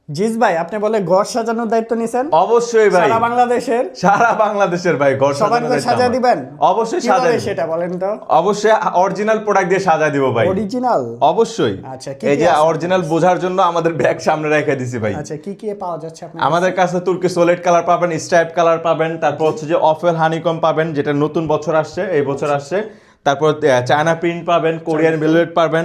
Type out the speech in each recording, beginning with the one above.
জিস ভাই আপনি বলে ঘর সাজানোর দায়িত্ব নিছেন? অবশ্যই ভাই, সারা বাংলাদেশের ভাই ঘর সবার ঘর সাজা দিবেন? অবশ্যই কিভাবে সাজাই সেটা বলেন তো? অবশ্যই অরিজিনাল প্রোডাক্ট দিয়ে সাজা দিব ভাই। অরিজিনাল? অবশ্যই। আচ্ছা, কি এই কি যে আছে অরিজিনাল বোঝার জন্য আমাদের ব্যাগ সামনে রেখে দিছি ভাই। আচ্ছা, কি কি পাওয়া যাচ্ছে আপনার আমাদের কাছে তুর্কি সলিড কালার পাবেন, স্ট্রাইপ কালার পাবেন, তারপর হচ্ছে যে অফেল হানিকম পাবেন, যেটা নতুন বছর আসছে, এই বছর আসছে। তারপর চায়না প্রিন্ট পাবেন, কোরিয়ান ভেলভেট পাবেন।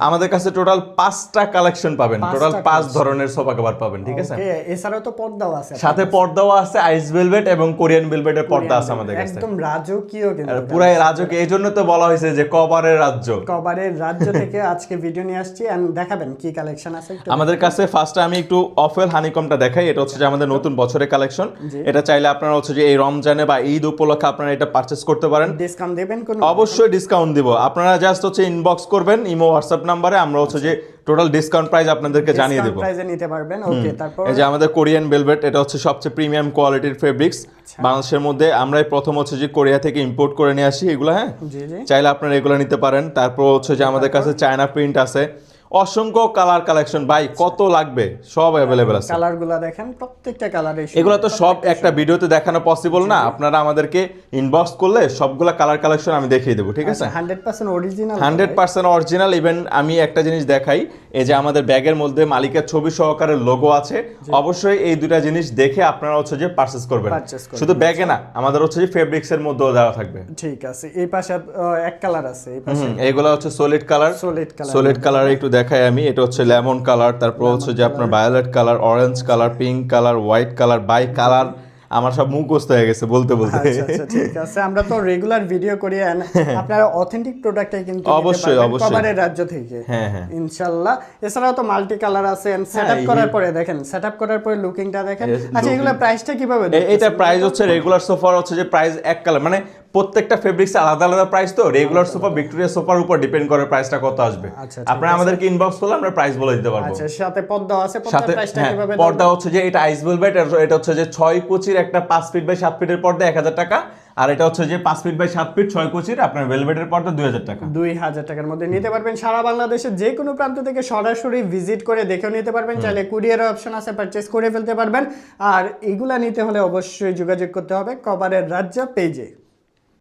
আমাদের কাছে টোটাল 5টা কালেকশন পাবেন, টোটাল 5 ধরনের সোফা কভার পাবেন, ঠিক আছে? ওকে, এছাড়াও তো পর্দাও আছে। সাথে পর্দাও আছে, আইস ভেলভেট এবং কোরিয়ান ভেলভেটের পর্দা আছে আমাদের কাছে। একদম রাজকীয় কিন্তু। পুরাই রাজকীয়, এইজন্য তো বলা হয়েছে যে কভারের রাজ্য। কভারের রাজ্য থেকে আজকে ভিডিও নিয়ে আসছি। এন্ড দেখাবেন কি কালেকশন আছে একটু? আমাদের কাছে ফার্স্টে আমি একটু অফেল হানিকমটা দেখাই। এটা হচ্ছে যে আমাদের নতুন বছরের কালেকশন। এটা চাইলে আপনারা হচ্ছে যে এই রমজানে বা ঈদ উপলক্ষে আপনারা এটা পারচেজ করতে পারেন। ডিসকাউন্ট দেবেন কোন? অবশ্যই ডিসকাউন্ট দিব। আপনারা জাস্ট হচ্ছে ইনবক্স করবেন ইমো হোয়াটসঅ্যাপ নাম্বারে, আমরা হচ্ছে যে টোটাল ডিসকাউন্ট প্রাইস আপনাদেরকে জানিয়ে দেব। ডিসকাউন্ট প্রাইসে নিতে পারবেন। ওকে, তারপর এই যে আমাদের কোরিয়ান ভেলভেট, এটা হচ্ছে সবচেয়ে প্রিমিয়াম কোয়ালিটির ফেব্রিক্স বাংলাদেশের মধ্যে। আমরাই প্রথম হচ্ছে যে কোরিয়া থেকে ইম্পোর্ট করে নিয়ে আসি এগুলো। হ্যাঁ, জি জি, চাইলে আপনারা এগুলো নিতে পারেন। তারপর হচ্ছে যে আমাদের কাছে চায়না প্রিন্ট আছে, অসংখ্য কালার কালেকশন ভাই, কত লাগবে সব অ্যাভেলেবেল আছে। কালারগুলো দেখেন, প্রত্যেকটা কালারে। এগুলো তো সব একটা ভিডিওতে দেখানো পসিবল না, আপনারা আমাদেরকে ইনবক্স করলে সবগুলা কালার কালেকশন আমি দেখিয়ে দেবো, ঠিক আছে? 100% অরিজিনাল, 100% অরিজিনাল। ইভেন আমি একটা জিনিস দেখাই, এই যে আমাদের ব্যাগের মধ্যে মালিকের ছবি সহকারে লোগো আছে। অবশ্যই এই দুটা জিনিস দেখে আপনারা হচ্ছে যে পারচেজ করবেন। শুধু ব্যাগে না, আমাদের হচ্ছে যে ফেব্রিক্স এর মধ্যেও দেওয়া থাকবে। ঠিক আছে, এই পাশে এক কালার আছে, এই পাশে এইগুলো হচ্ছে সলিড কালার। সলিড কালার একটু দেখাই আমি। এটা হচ্ছে লেমন কালার, তারপর হচ্ছে যে আপনার violet colour, orange colour, pink colour, white colour, bicolour. আমার সব মুখস্থ হয়ে গেছে বলতে বলতে। আচ্ছা ঠিক আছে, আমরা তো রেগুলার ভিডিও করি, আপনারা অথেন্টিক প্রোডাক্টটাই কিন্তু অবশ্যই অবশ্যই কভারের রাজ্য থেকে। হ্যাঁ হ্যাঁ, ইনশাআল্লাহ। এছাড়াও তো মাল্টি কালার আছে। সেটআপ করার পরে দেখেন, সেটআপ করার পরে লুকিংটা দেখেন। আচ্ছা, এগুলা প্রাইসটা কিভাবে? এটা প্রাইস হচ্ছে রেগুলার সোফার হচ্ছে যে প্রাইস এক কালার, মানে প্রত্যেকটা ফেব্রিক্স আলাদা আলাদা প্রাইস। তো রেগুলার সোফা ভিক্টোরিয়া সোফার উপর ডিপেন্ড করে প্রাইসটা কত আসবে। আপনারা আমাদেরকে ইনবক্স করলে আমরা প্রাইস বলে দিতে পারবো। আচ্ছা, সাথে পর্দা আছে, পর্দার প্রাইসটা কিভাবে? পর্দা হচ্ছে যে এটা আইস ভেলভেট, এটা হচ্ছে যে 6 কুচির একটা 5 ফিট বাই 7 ফিটের পর্দা 1000 টাকা। আর এটা হচ্ছে যে 5 ফিট বাই 7 ফিট 6 কুচির আপনার ভেলভেটের পর্দা 2000 টাকা। 2000 টাকার মধ্যে নিতে পারবেন। সারা বাংলাদেশের যে কোনো প্রান্ত থেকে সরাসরি ভিজিট করে দেখেও নিতে পারবেন। চাইলে কুরিয়ারের অপশন আছে, পারচেজ করে ফেলতে পারবেন। আর এগুলা নিতে হলে অবশ্যই যোগাযোগ করতে হবে কভারের রাজ্য পেজে।